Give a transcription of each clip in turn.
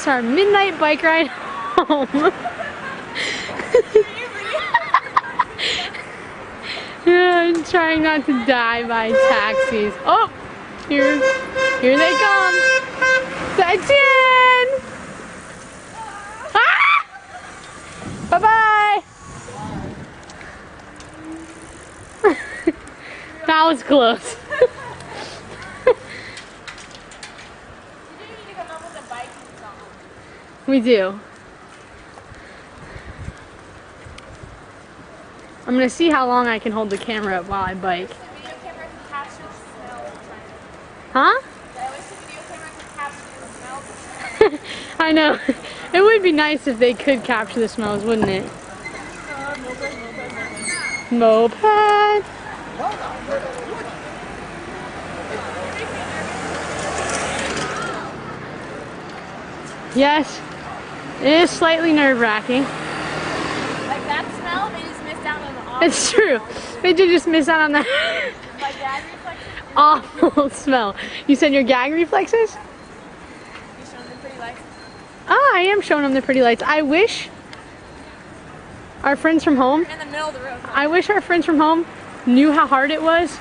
It's our midnight bike ride home. I'm trying not to die by taxis. Oh, here they come. Zaijian! Ah! Bye-bye. That was close. We do. I'm gonna see how long I can hold the camera up while I bike. Huh? I know. It would be nice if they could capture the smells, wouldn't it? Moped. Yes, it is slightly nerve-wracking. Like that smell, they just missed out on the awful. It's true. They did just miss out on that My gag reflexes. awful smell. You said your gag reflexes? You showing them pretty lights? Ah, I am showing them the pretty lights. I wish our friends from home, In the middle of the road. I wish our friends from home knew how hard it was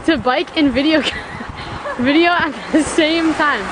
to bike and video at the same time.